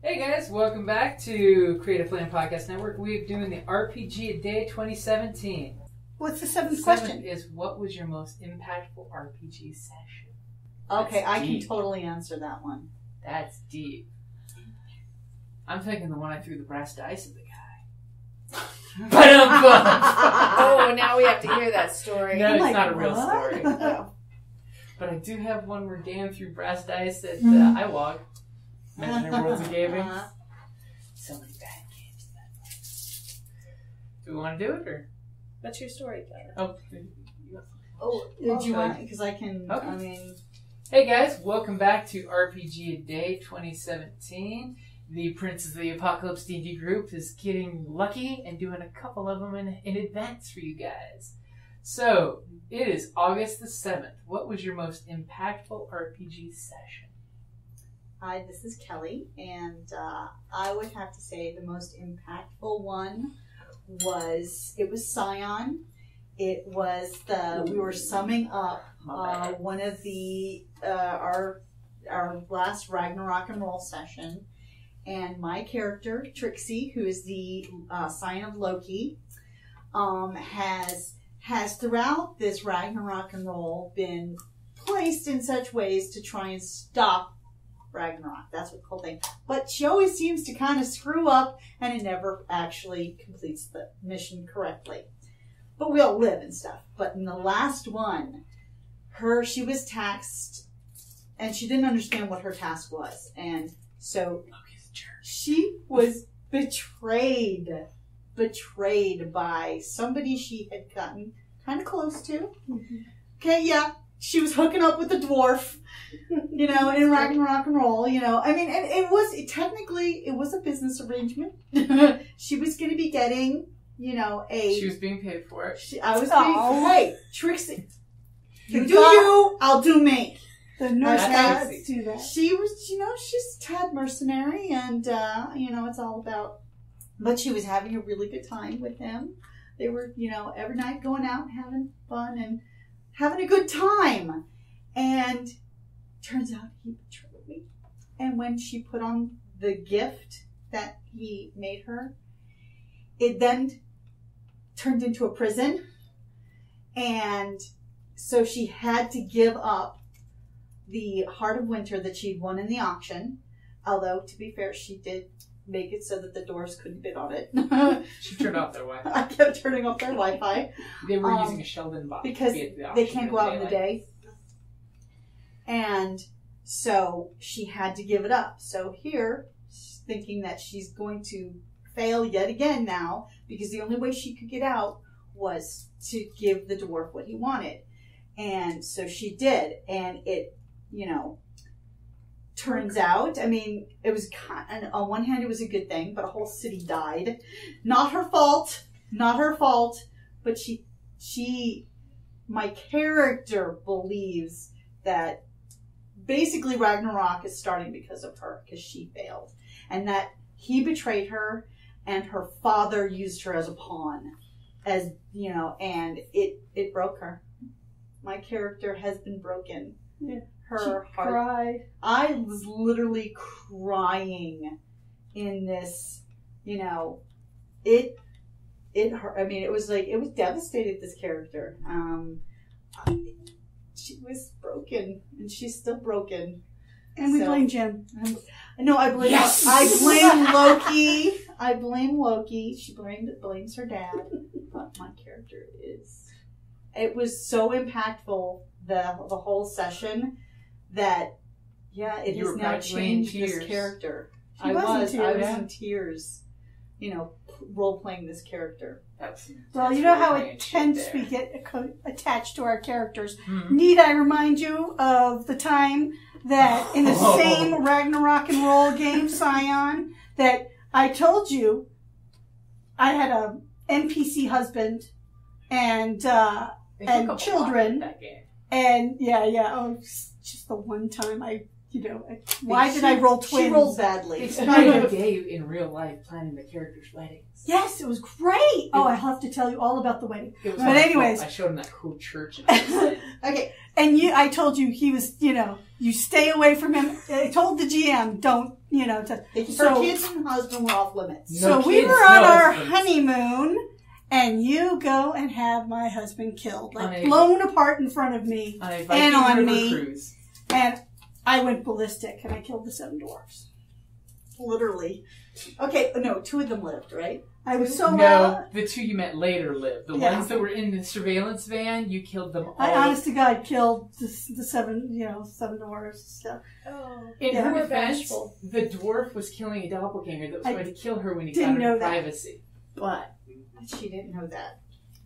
Hey guys, welcome back to Creative Plan Podcast Network. We're doing the RPG a Day 2017. What's the seventh question? Is what was your most impactful RPG session? Okay, I can totally answer that one. That's deep. I'm thinking the one I threw the brass dice at the guy. Oh, now we have to hear that story. No, I'm it's like, not a real what? story. Oh. But I do have one where Dan threw brass dice at iWalk. Imaginary Worlds of Gaming. So many bad games that. Do we want to do it or? What's your story, Tyler? Did you want? Because I can. Okay. I mean, Hey guys, welcome back to RPG a Day 2017. The Prince of the Apocalypse D&D group is getting lucky and doing a couple of them in advance for you guys. So, it is August the 7th. What was your most impactful RPG session? hi, this is Kelly, and I would have to say the most impactful one was Scion. It was we were summing up one of the our last Ragnarok and Roll session. And my character, Trixie, who is the Scion of Loki, has throughout this Ragnarok and Roll been placed in such ways to try and stop Ragnarok. That's what the whole thing. But she always seems to kind of screw up, and it never actually completes the mission correctly. But we all live and stuff. But in the last one, she was tasked, and she didn't understand what her task was, and so she was betrayed by somebody she had gotten kind of close to. Mm-hmm. Okay, yeah, she was hooking up with a dwarf, in Ragnarok and Roll, I mean, and it was a business arrangement. She was going to be getting, She was being paid for it. I was being, hey, Trixie, you do you, I'll do me. The nurse cats do that. She was, she's a tad mercenary, and, it's all about, but she was having a really good time with him. They were, every night going out and having fun and having a good time. And turns out he betrayed me. And when she put on the gift that he made her, it then turned into a prison. And so she had to give up the Heart of Winter that she'd won in the auction. Although, to be fair, she did make it so that the doors couldn't fit on it. She turned off their Wi-Fi. I kept turning off their Wi-Fi. They were using a Sheldon box. Because they can't go out in the day. And so she had to give it up. So here, she's thinking that she's going to fail yet again now, because the only way she could get out was to give the dwarf what he wanted. And so she did. And it, turns out, I mean, it was on one hand it was a good thing, but a whole city died. Not her fault, but my character believes that basically Ragnarok is starting because of her, because she failed, and that he betrayed her, and her father used her as a pawn, and it broke her. My character has been broken. Yeah. Her heart. Cried. I was literally crying in this, it hurt. I mean, it was devastated, this character. She was broken, and she's still broken. And we blame Jim. I blame Loki. I blame Loki. She blames her dad. But my character it was so impactful, the whole session, that it has now changed this character. I was in tears, role playing this character. Well, you know how intense we get attached to our characters. Mm-hmm. Need I remind you of the time that in the same Ragnarok and Roll game, Scion, that I told you I had a NPC husband and children. That game. And oh, just the one time I why did I roll twins? She rolled badly. They spent a day in real life planning the characters' weddings. Yes, it was great. Oh, I have to tell you all about the wedding. It was But wonderful. anyways. I showed him that cool church. And Okay. And I told you he was, you stay away from him. I told the GM, don't, Her kids and husband were off limits. So we were on our honeymoon, and you go and have my husband killed, blown apart in front of me and on me. Cruise. And I went ballistic, and I killed the 7 dwarfs. Literally. Okay, no, 2 of them lived, right? I was so No, the 2 you met later lived. The Yeah. ones that were in the surveillance van, you killed them all. I honest to God killed the 7, 7 dwarfs. So. In Yeah. her defense, the dwarf was killing a doppelganger that was going to kill her when he got didn't her know that. privacy. But She didn't know that.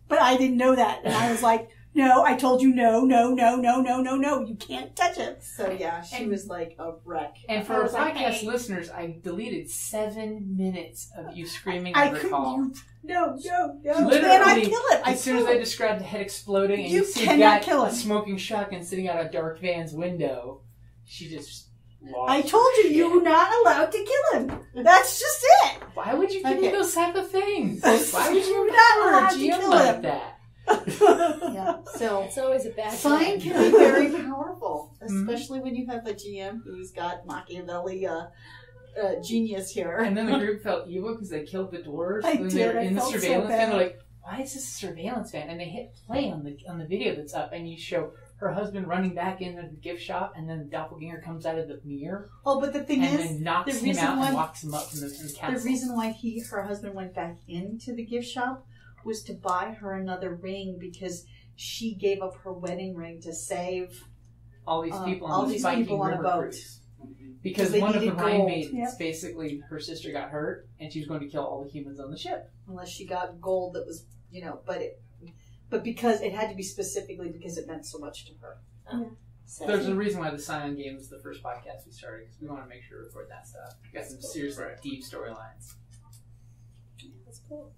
But I didn't know that, and I was like, no, I told you no, you can't touch it. So yeah, she was like a wreck. And for our podcast listeners, I deleted 7 minutes of you screaming I at her couldn't. call. No. Literally, And I kill it. As soon as I described the head exploding and You you see a cannot guy kill him. smoking shotgun sitting out a dark van's window, she just lost. I told you, her you shit. were not allowed to kill him. That's just it. Why would you give me those type of things? Why would you You're not not allowed a to GM kill like him. that? Yeah, so It's always a bad sign sign. can be very powerful, especially when you have a GM who's got Machiavelli genius here. And then the group felt evil because they killed the dwarves. I When they did, were I in the felt so surveillance van. bad. They're like, "Why is this a surveillance van?" And they hit play on the video that's up, and you show her husband running back into the gift shop, and then the doppelganger comes out of the mirror Oh, but the thing and is, then knocks the him reason out why- and locks him up from the castle. the reason why her husband went back into the gift shop was to buy her another ring because she gave up her wedding ring to save. all these people all on this these Viking people on a river boat. cruise. Because They one of the needed Rhine gold. maidens, Yep. basically, her sister got hurt, and she was going to kill all the humans on the ship. Unless she got gold that was, but because it had to be specifically because it meant so much to her. So, There's a reason why the Scion game is the first podcast we started, because we want to make sure to record that stuff. We got some seriously deep storylines. That's cool.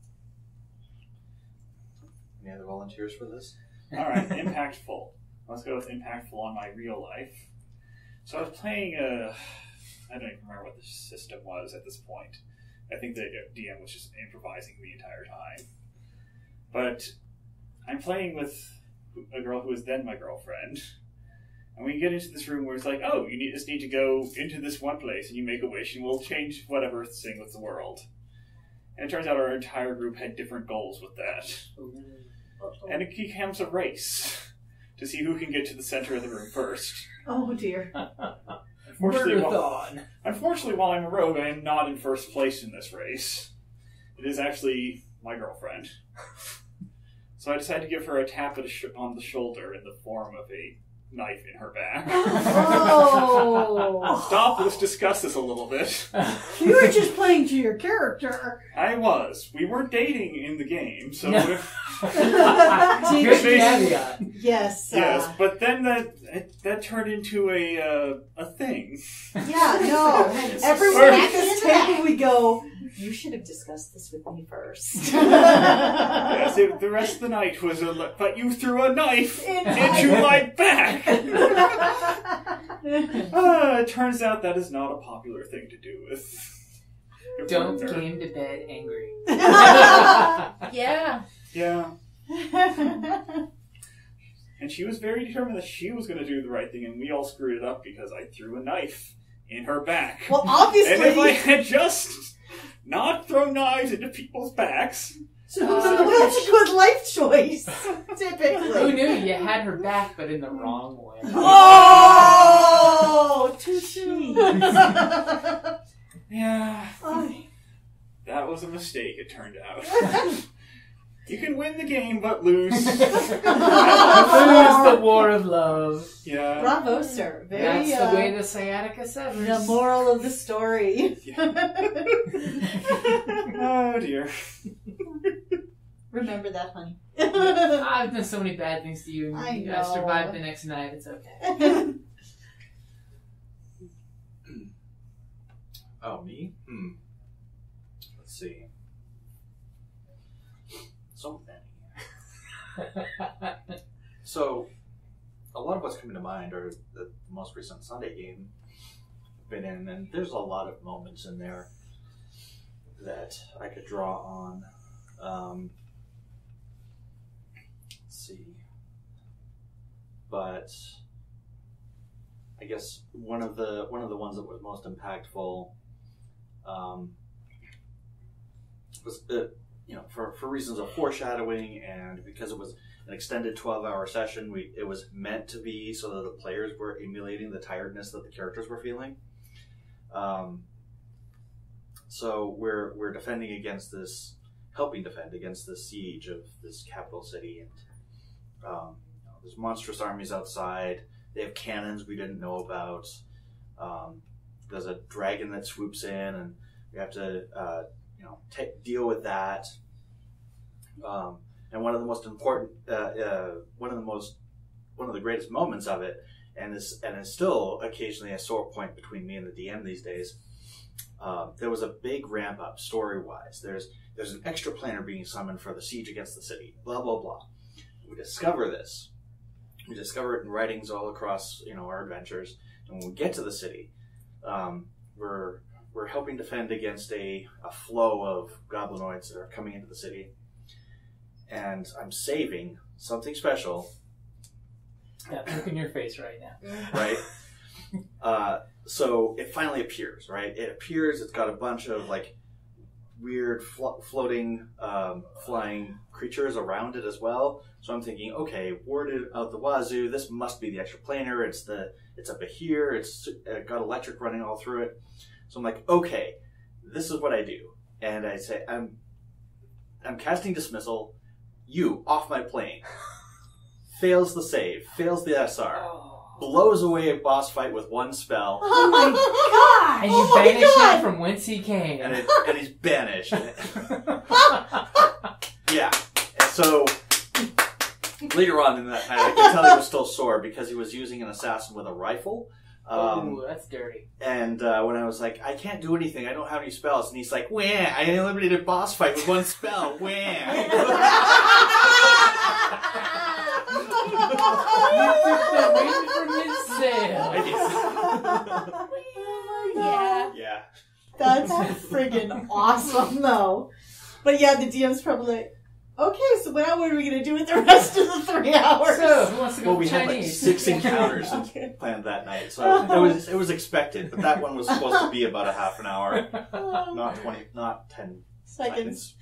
Any other volunteers for this? All right, impactful. Let's go with impactful on my real life. So I was playing I don't even remember what the system was at this point. I think the DM was just improvising the entire time. But I'm playing with a girl who was then my girlfriend. And we get into this room where it's like, oh, just need to go into this one place and you make a wish and we'll change whatever thing with the world. And it turns out our entire group had different goals with that. And it becomes a race to see who can get to the center of the room first. oh dear. Unfortunately, while I'm a rogue, I am not in first place in this race. It is actually my girlfriend. So I decided to give her a tap on the shoulder in the form of a knife in her back. Oh. Stop, let's discuss this a little bit. You were just playing to your character. I was. We weren't dating in the game, so... No. Good caveat. Yes. Yes, but then that turned into a thing. Yeah, no. Everyone First- at this table we go, you should have discussed this with me first. Yes, the rest of the night was but you threw a knife into my back! It turns out that is not a popular thing to do with your Don't partner. game to bed angry. Yeah. Yeah. And she was very determined that she was going to do the right thing, and we all screwed it up because I threw a knife in her back. Well, And obviously. if I had just not thrown knives into people's backs... That's a good life choice, typically. Who knew you had her back, but in the wrong way? Oh, too soon. Yeah. That was a mistake, it turned out. You can win the game, but lose. Lose the war of love. Yeah. Bravo, sir. Very, That's the way the sciatica severs. the moral of the story. Oh, dear. Remember that, honey. I've done so many bad things to you, and I I survived know. the next night. It's okay. Oh, me? Let's see. So many. So, a lot of what's coming to mind are the most recent Sunday game been in, and there's a lot of moments in there that I could draw on. Let's see. But I guess one of the ones that was most impactful was for reasons of foreshadowing, and because it was an extended 12-hour session, it was meant to be so that the players were emulating the tiredness that the characters were feeling. So we're defending against this, helping defend against the siege of this capital city, and there's monstrous armies outside. They have cannons we didn't know about. There's a dragon that swoops in, and we have to deal with that. And one of the most important, one of the greatest moments of it, and is still occasionally a sore point between me and the DM these days. There was a big ramp up story-wise. There's an extra planner being summoned for the siege against the city. Blah blah blah. We discover this. We discover it in writings all across our adventures. And when we get to the city, we're helping defend against a flow of goblinoids that are coming into the city. And I'm saving something special. Yeah, look in your face right now. Right? So it finally appears, right? It appears, it's got a bunch of weird floating, flying creatures around it as well. So I'm thinking, okay, warded out the wazoo, this must be the extra planar. It's up here, it's got electric running all through it. So I'm like, okay, this is what I do. And I say, I'm casting dismissal. You, off my plane. Fails the save, fails the SR. Blows away a boss fight with one spell. Oh my god! And you banish him from whence he came. And he's banished. Yeah. And so later on in that night, I could tell he was still sore because he was using an assassin with a rifle. Ooh, that's dirty. And when I was like, I can't do anything, I don't have any spells, and he's like, wah, I eliminated a boss fight with one spell, wah. You took the wind from his sail. Yeah. That's friggin' awesome, though. But yeah, the DM's probably like, okay, so now what are we going to do with the rest of the 3 hours? So, who wants to go Well, we had Chinese? 6 encounters planned that night, so it was expected, but that one was supposed to be about a half an hour, not 10 seconds.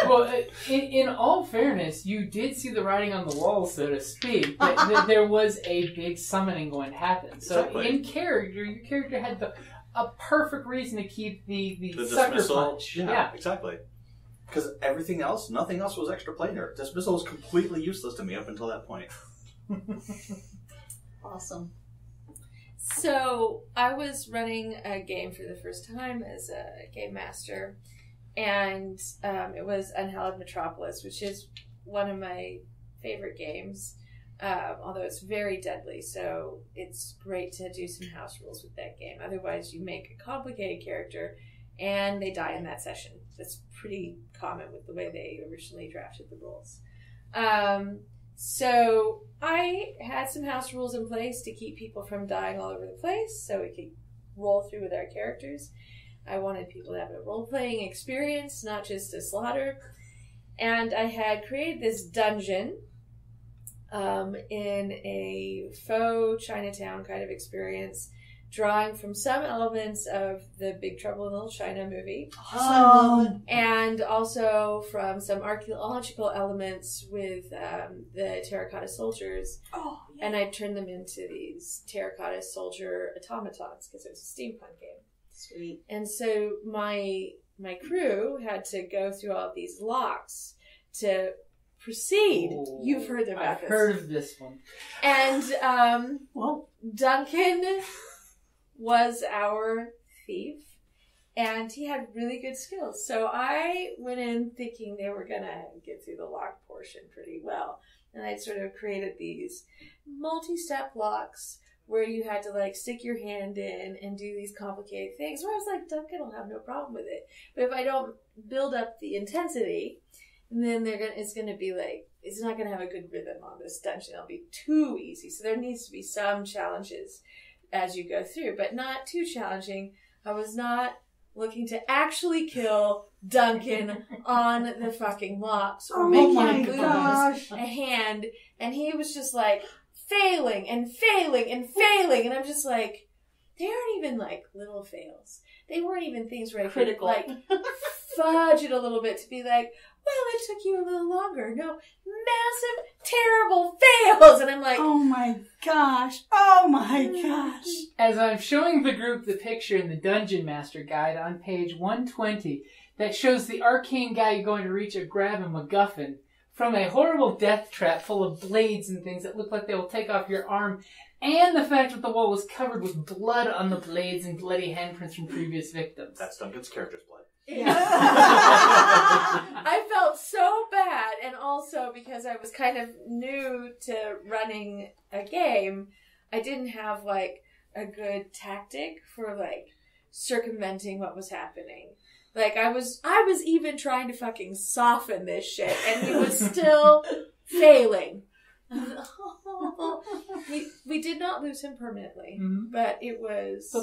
Well, in all fairness, you did see the writing on the wall, so to speak, that there was a big summoning going to happen. So Exactly. in character, your character had a perfect reason to keep the sucker dismissal. punch. Yeah, exactly. Because nothing else was extra planar. Dismissal was completely useless to me up until that point. Awesome. So I was running a game for the first time as a game master, and it was Unhallowed Metropolis, which is one of my favorite games, although it's very deadly, so it's great to do some house rules with that game. Otherwise, you make a complicated character, and they die in that session. That's pretty common with the way they originally drafted the rules. So I had some house rules in place to keep people from dying all over the place so we could roll through with our characters. I wanted people to have a role-playing experience, not just a slaughter. And I had created this dungeon in a faux Chinatown kind of experience, drawing from some elements of the Big Trouble in Little China movie. Awesome. And also from some archaeological elements with the terracotta soldiers. Oh, yeah. And I turned them into these terracotta soldier automatons because it was a steampunk game. Sweet. And so my crew had to go through all of these locks to proceed. Ooh, You've heard about I've this. heard of this one. And Well, Duncan was our thief, and he had really good skills. So I went in thinking they were going to get through the lock portion pretty well. And I sort of created these multi-step locks where you had to stick your hand in and do these complicated things. Where I was like, Duncan will have no problem with it. But if I don't build up the intensity, then it's going to be it's not going to have a good rhythm on this dungeon. It'll be too easy. So there needs to be some challenges as you go through, but not too challenging. I was not looking to actually kill Duncan on the fucking locks or make him lose a hand, and he was just like failing and failing and failing, and I'm just like, they aren't even like little fails. They weren't even things where I could like fudge it a little bit to be like, well, it took you a little longer. No, massive, terrible fails. And I'm like, oh my gosh. Oh my gosh. As I'm showing the group the picture in the Dungeon Master Guide on page 120 that shows the arcane guy going to reach a grab a MacGuffin from a horrible death trap full of blades and things that look like they will take off your arm, and the fact that the wall was covered with blood on the blades and bloody handprints from previous victims. That's Duncan's character's blood. yeah. I felt so bad, and also because I was kind of new to running a game, I didn't have like a good tactic for like circumventing what was happening. Like I was even trying to fucking soften this shit, and he was still failing. We did not lose him permanently, but it was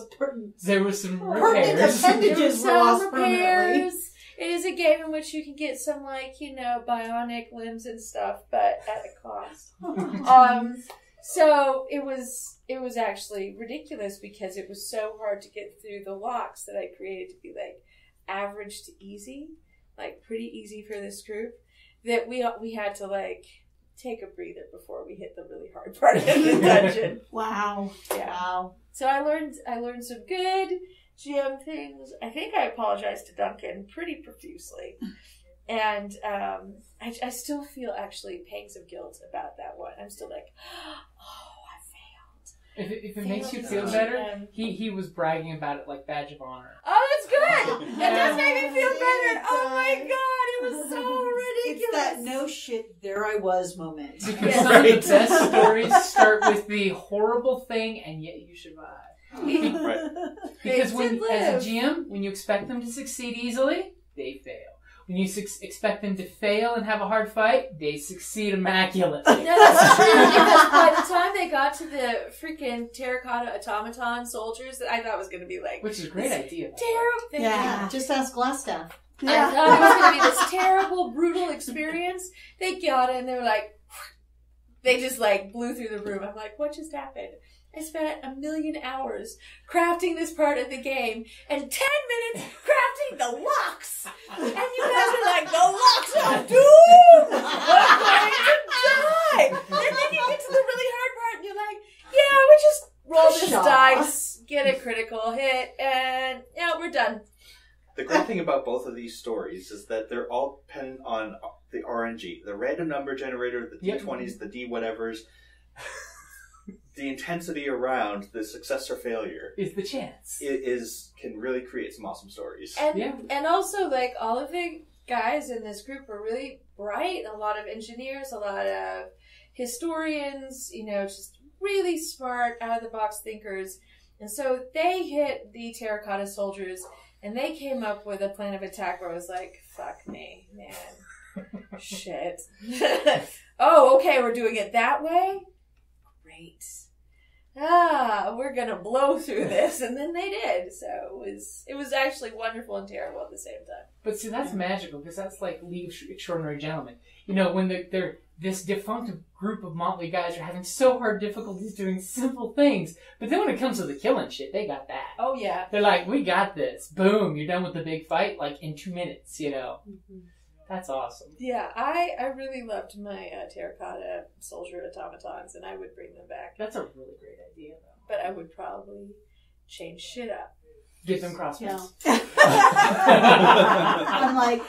there was some permanent repairs. appendages were lost permanently. It is a game in which you can get some like, you know, bionic limbs and stuff, but at a cost. So it was actually ridiculous because it was so hard to get through the locks that I created to be like average to easy, like pretty easy for this group, that we had to like take a breather before we hit the really hard part of the dungeon. Wow. Yeah. Wow. So I learned some good GM things. I think I apologized to Duncan pretty profusely. And I still feel actually pangs of guilt about that one. I'm still like, oh, I failed. If it makes you feel better, he was bragging about it like badge of honor. Oh, that's good. That does make me feel better. Oh my god, it was so ridiculous. It's that no shit, there I was moment. Because some of the best stories start with the horrible thing, and yet you survive. Right. Because They when, did as live. a GM, when you expect them to succeed easily, they fail. When you expect them to fail and have a hard fight, they succeed immaculately. No, that's true, because by the time they got to the freaking terracotta automaton soldiers, that I thought was going to be like... Which is a great idea. Terrible. Yeah, just ask Glassstaff. I thought it was going to be this terrible, brutal experience. They got it and they were like... They just like blew through the room. I'm like, what just happened? I spent 1,000,000 hours crafting this part of the game and 10 minutes crafting the locks. And you guys are like, the locks are doomed! We're going to die! And then you get to the really hard part and you're like, yeah, we just roll this Pshaw. dice, get a critical hit, and yeah, we're done. The great thing about both of these stories is that they're all dependent on the RNG, the random number generator, the D20s, the D whatevers. The intensity around the success or failure Is the chance. can really create some awesome stories. And also, like, all of the guys in this group are really bright. A lot of engineers, a lot of historians, you know, just really smart, out-of-the-box thinkers. And so they hit the terracotta soldiers, and they came up with a plan of attack where I was like, fuck me, man. Shit. Oh, okay, we're doing it that way? Great. We're gonna blow through this, and then they did. So it was actually wonderful and terrible at the same time. But see, that's magical, because that's like League of Extraordinary Gentlemen. You know, when they're this defunct group of motley guys are having so hard difficulties doing simple things, but then when it comes to the killing shit, they got that. Oh yeah. They're like, we got this. Boom, you're done with the big fight, like in 2 minutes, you know. Mm-hmm. That's awesome. Yeah, I really loved my terracotta soldier automatons, and I would bring them back. That's a really great idea, though. But I would probably change shit up. Get them crossbows. I'm like,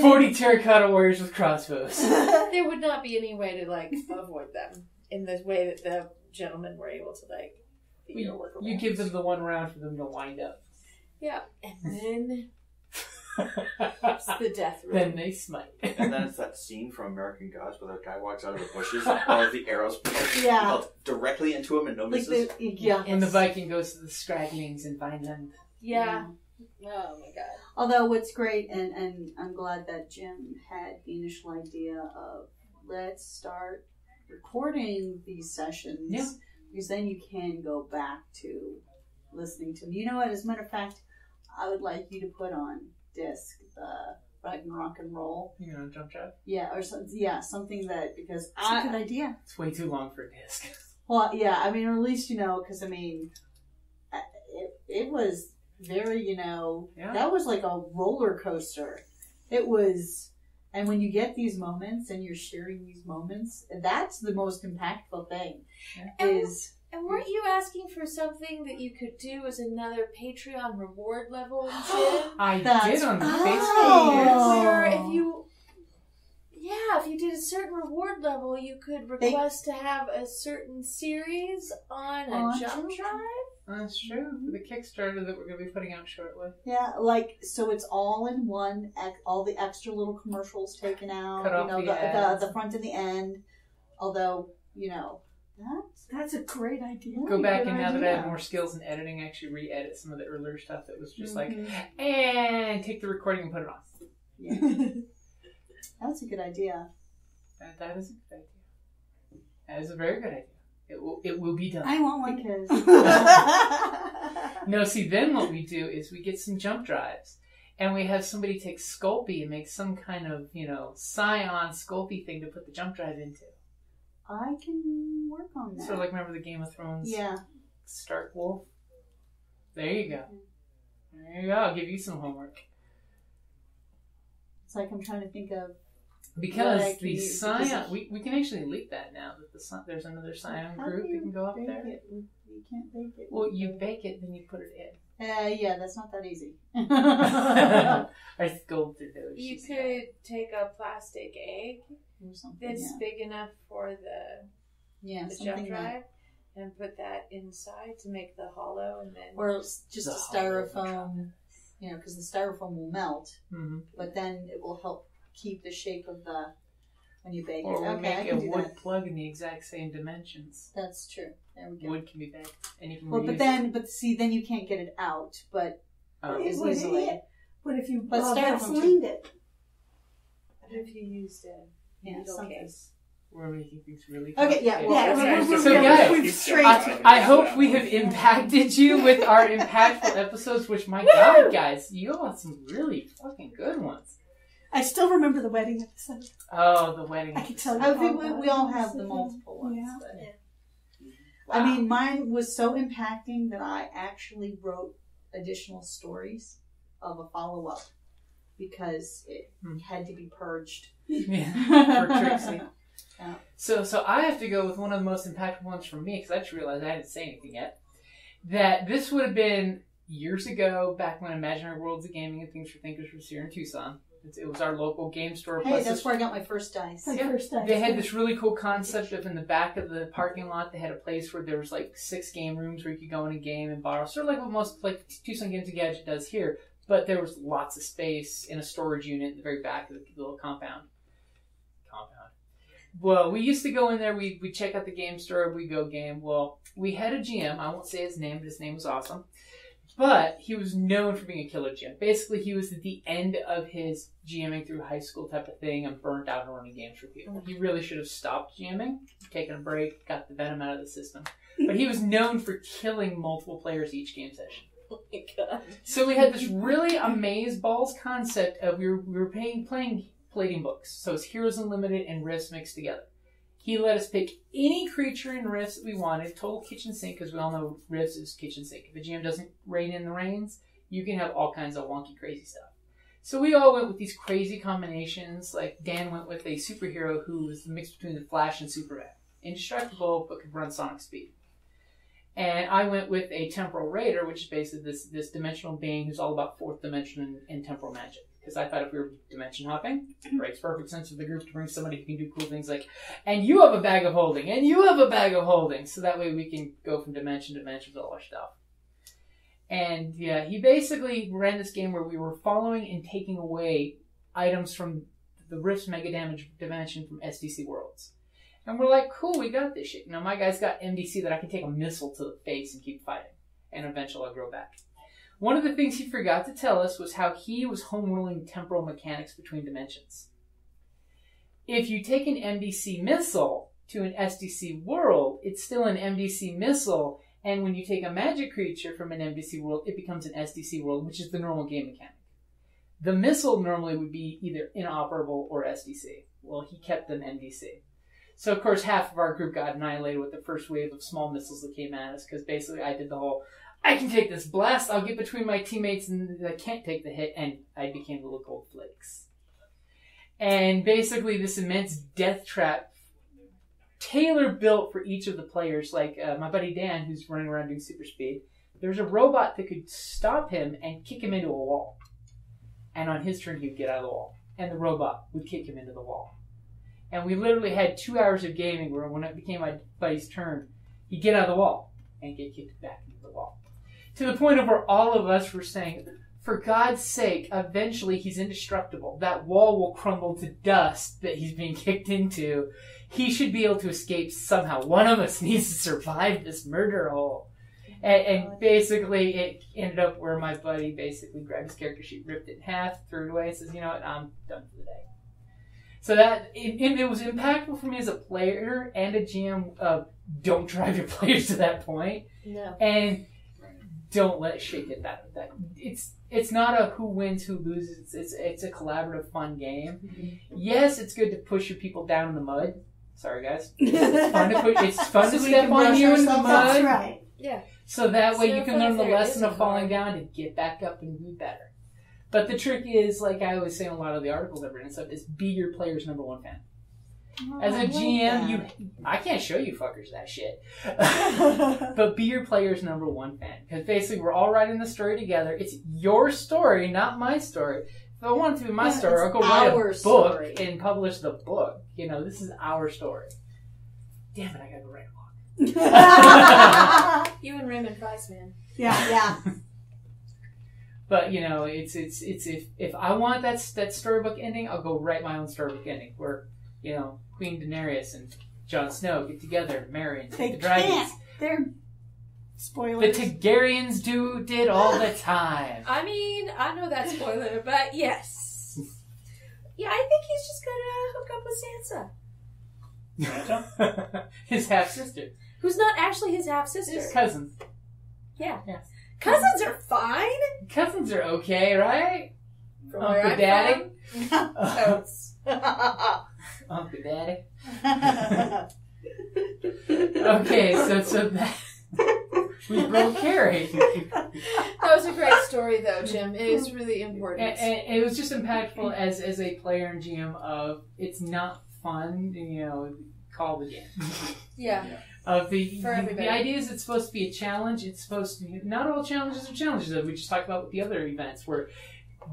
40 terracotta warriors with crossbows. There would not be any way to, like, avoid them in the way that the gentlemen were able to, like, work around. You give them the one round for them to wind up. Yeah, and then it's the death room. Then they smite. And then it's that scene from American Gods where the guy walks out of the bushes and all of the arrows melt directly into him and no misses. When the Viking goes to the Scraglings in Vineland. Yeah. Oh my god. Although what's great, and I'm glad that Jim had the initial idea of let's start recording these sessions. Yeah. because then you can go back to listening to them. You know what? As a matter of fact, I would like you to put on disc the Ragnarok and Roll. You know, jump drive? Yeah, or something that, because That's a good idea. It's way too long for a disc. Well, yeah, I mean, or at least, because, it was very, that was like a roller coaster. It was, and when you get these moments and you're sharing these moments, that's the most impactful thing. And weren't you asking for something that you could do as another Patreon reward level and shit? I did on the Facebook. Oh. Where if you did a certain reward level, you could request to have a certain series on a jump drive. That's true. For the Kickstarter that we're going to be putting out shortly. Yeah, so it's all in one, all the extra little commercials taken out, Cut off the front and the end. Although, That's a great idea. Go back, and now that I have more skills in editing, actually re-edit some of the earlier stuff that was just and take the recording and put it on. Yeah. That's a good idea. That is a good idea. That is a very good idea. It will be done. I want one. Because No, see, then what we do is we get some jump drives, and we have somebody take Sculpey and make some kind of, Scion Sculpey thing to put the jump drive into. I can work on that. Sort of like, remember the Game of Thrones? Yeah. Stark Wolf? There you go. There you go. I'll give you some homework. It's like I'm trying to think of... Because the Scion... We can actually leak that now. That there's another Scion group that can go up there. You can't bake it. Well, you bake it, then you put it in. Yeah, that's not that easy. I sculpted through those. You could take a plastic egg that's yeah. big enough for the jump drive and put that inside to make the hollow, and then or just a styrofoam, because the styrofoam will melt, but then it will help keep the shape of when you bake it. Or we'll Okay, make a wood plug in the exact same dimensions. That's true. There we go. Wood can be baked, and you can Well, reuse then you can't get it out, but as easily. But if you styrofoam Vaselined it. what if you used a needle case? We're making things really Okay, yeah, well, Yeah, So guys, I hope we have impacted you with our impactful episodes, which, my God, guys, you all had some really fucking good ones. I still remember the wedding episode. Oh, the wedding I can tell episode. you. We all have the multiple ones. Yeah. But, I mean, mine was so impacting that I actually wrote additional stories of a follow-up because it had to be purged. Yeah, for Trixie. Yeah. So I have to go with one of the most impactful ones from me, because I just realized I didn't say anything yet. That this would have been years ago, back when Imaginary Worlds of Gaming and Things for Thinkers was here in Tucson. It was our local game store. Hey, that's where I got my first dice. They had this really cool concept of, in the back of the parking lot, they had a place where there was like 6 game rooms where you could go in and game and borrow. Sort of like what most Tucson Games and Gadget does here. But there was lots of space in a storage unit in the very back of the little compound. Well, we used to go in there, we'd check out the game store, we'd go game. Well, we had a GM, I won't say his name, but his name was awesome. But he was known for being a killer GM. Basically, he was at the end of his GMing through high school type of thing and burnt out and running games for people. He really should have stopped GMing, taken a break, got the venom out of the system. But he was known for killing multiple players each game session. Oh my God. So we had this really amazeballs concept of we were playing plating books. So it's Heroes Unlimited and Rifts mixed together. He let us pick any creature in Rifts that we wanted, total kitchen sink, because we all know Rifts is kitchen sink. If a GM doesn't rein in the reins, you can have all kinds of wonky, crazy stuff. So we all went with these crazy combinations. Like Dan went with a superhero who was the mix between the Flash and Superman. Indestructible, but could run sonic speed. And I went with a Temporal Raider, which is basically this dimensional being who's all about fourth dimension and temporal magic. Because I thought if we were dimension hopping, it makes perfect sense for the group to bring somebody who can do cool things like, and you have a bag of holding, and you have a bag of holding. So that way we can go from dimension to dimension with all our stuff. And yeah, he basically ran this game where we were following and taking away items from the Rift's Mega Damage dimension from SDC Worlds. And we're like, cool, we got this shit. Now my guy's got MDC that I can take a missile to the face and keep fighting. And eventually I'll grow back. One of the things he forgot to tell us was how he was home ruling temporal mechanics between dimensions. If you take an MDC missile to an SDC world, it's still an MDC missile. And when you take a magic creature from an MDC world, it becomes an SDC world, which is the normal game mechanic. The missile normally would be either inoperable or SDC. Well, he kept them MDC. So, of course, half of our group got annihilated with the first wave of small missiles that came at us, because basically I did the whole, I can take this blast, I'll get between my teammates and I can't take the hit, and I became little gold flakes. And basically this immense death trap, tailor-built for each of the players, like my buddy Dan, who's running around doing super speed, there's a robot that could stop him and kick him into a wall. And on his turn, he would get out of the wall. And the robot would kick him into the wall. And we literally had 2 hours of gaming where when it became my buddy's turn, he'd get out of the wall and get kicked back into the wall. To the point of where all of us were saying, for God's sake, eventually he's indestructible. That wall will crumble to dust that he's being kicked into. He should be able to escape somehow. One of us needs to survive this murder hole. And basically, it ended up where my buddy basically grabbed his character sheet, ripped it in half, threw it away, and says, you know what, I'm done for the day. So that, it was impactful for me as a player and a GM of don't drive your players to that point. No. And don't let shit get that. It's not a who wins, who loses. It's a collaborative, fun game. Mm-hmm. Yes, it's good to push your people down in the mud. Sorry, guys. It's fun to push. It's fun to step on you in the mud. That's right. Yeah. So that way So you can learn the there lesson of isn't falling hard. down and get back up and do better. But the trick is, like I always say in a lot of the articles I've written and stuff, is be your player's number one fan. Oh, As I a like GM, that. I can't show you fuckers that shit. But be your player's number one fan. Because basically we're all writing the story together. It's your story, not my story. If I want it to be my Yeah, story, I'll it's go write our a book story. and publish the book. You know, this is our story. Damn it, I gotta go write a book. You and Raymond Price, man. Yeah. Yeah. But you know, it's if I want that storybook ending, I'll go write my own storybook ending where, you know, Queen Daenerys and Jon Snow get together and marry and They take the dragons. can't. They're The spoilers. Targaryens did all the time. I mean, I know that spoiler, but yes. Yeah, I think he's just gonna hook up with Sansa, His half sister, who's not actually his half sister. his cousins. Yeah. Yes. Cousins are fine. Cousins are okay, right? From Uncle where I'm Daddy. from. Totes. Uncle Daddy. Okay, so that we broke Carrie. That was a great story, though, Jim. It is really important. And it was just impactful as a player and GM of it's not fun, you know, call the game. Yeah. Of the For everybody. idea is it's supposed to be a challenge. It's supposed to be, not all challenges are challenges. As we just talked about with the other events where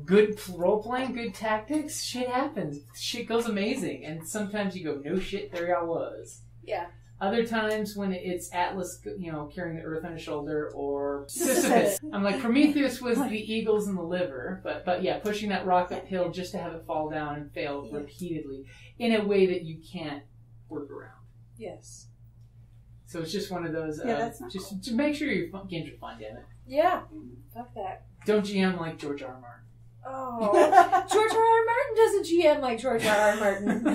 good role playing, good tactics, shit happens. Shit goes amazing, and sometimes you go, no shit, there I was. Yeah. Other times when it's Atlas, you know, carrying the earth on his shoulder, or Sisyphus. I'm like, Prometheus was the eagles and the liver, but yeah, pushing that rock uphill just to have it fall down and fail repeatedly in a way that you can't work around. Yes. So it's just one of those, Yeah, that's not just to make sure your games are fun, damn it. Yeah. Fuck that. Don't GM like George R. R. Martin. Oh. George R.R. Martin doesn't GM like George R.R. Martin.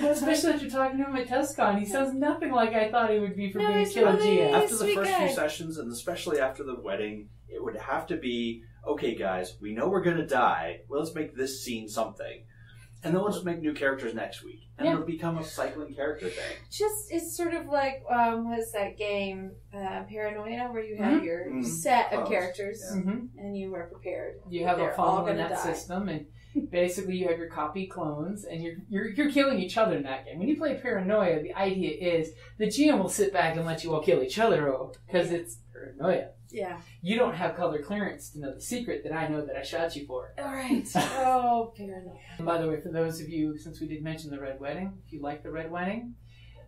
Especially after talking to him at TusCon. He sounds nothing like I thought he would be for No, being a he's killer really- GM. After the Sweet first guy. few sessions, and especially after the wedding, it would have to be, okay, guys, we know we're going to die. Well, let's make this scene something. And then we'll just make new characters next week. And Yeah. it'll become a cycling character thing. Just, it's sort of like, what's that game, Paranoia, where you have your Mhm. set of Clones. characters Yeah. Mm-hmm. and you are prepared. You have a They're all funnel in gonna that die. system, and basically you have your copy clones, and you're killing each other in that game. When you play Paranoia, the idea is the GM will sit back and let you all kill each other because it's Paranoia. Yeah. You don't have color clearance to know the secret that I know that I shot you for. All right. Oh, Paranoia. And by the way, for those of you, since we did mention the Red Wedding, if you like the Red Wedding,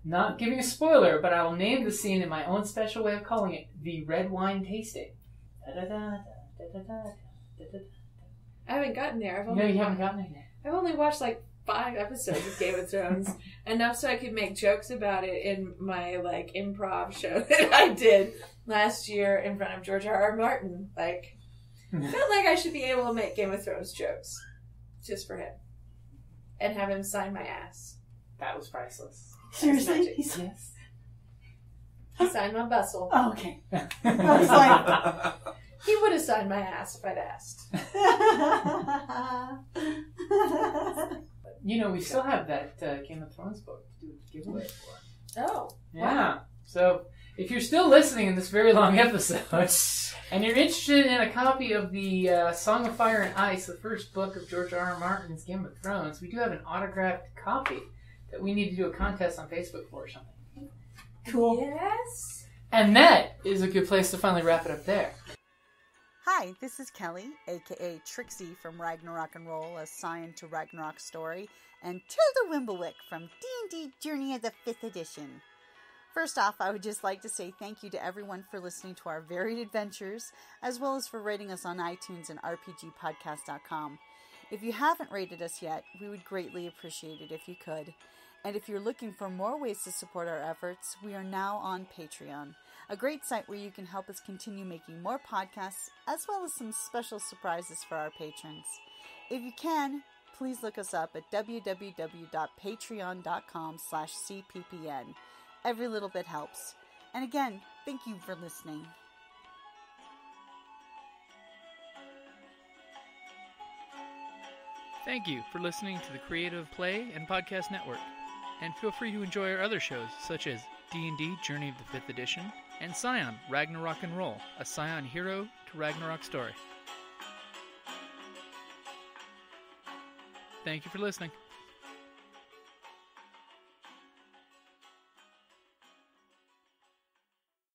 not giving a spoiler, but I will name the scene in my own special way of calling it the Red Wine Tasting. I haven't gotten there. No, you haven't gotten it yet. I've only watched like 5 episodes of Game of Thrones, enough so I could make jokes about it in my like improv show that I did last year in front of George R.R. Martin. Like, felt like I should be able to make Game of Thrones jokes just for him and have him sign my ass. That was priceless. Seriously? magic. Yes. He signed my bustle. Oh, okay. I was like, He would have signed my ass if I'd asked. You know, we still have that Game of Thrones book to do a giveaway for. Oh. Yeah. So if you're still listening in this very long episode, and you're interested in a copy of the Song of Fire and Ice, the first book of George R. R. Martin's Game of Thrones, we do have an autographed copy that we need to do a contest on Facebook for or something. cool. Yes. And that is a good place to finally wrap it up there. Hi, this is Kelly, aka Trixie from Ragnarok and Roll, a Scion to Ragnarok story, and Tilda Wimblewick from D&D Journey of the 5th Edition. First off, I would just like to say thank you to everyone for listening to our varied adventures, as well as for rating us on iTunes and rpgpodcast.com. If you haven't rated us yet, we would greatly appreciate it if you could. And if you're looking for more ways to support our efforts, we are now on Patreon, a great site where you can help us continue making more podcasts, as well as some special surprises for our patrons. If you can, please look us up at www.patreon.com/cppn. Every little bit helps. And again, thank you for listening. Thank you for listening to the Creative Play and Podcast Network. And feel free to enjoy our other shows, such as D&D Journey of the 5th Edition and Scion Ragnarok and Roll, a Scion hero to Ragnarok story. Thank you for listening.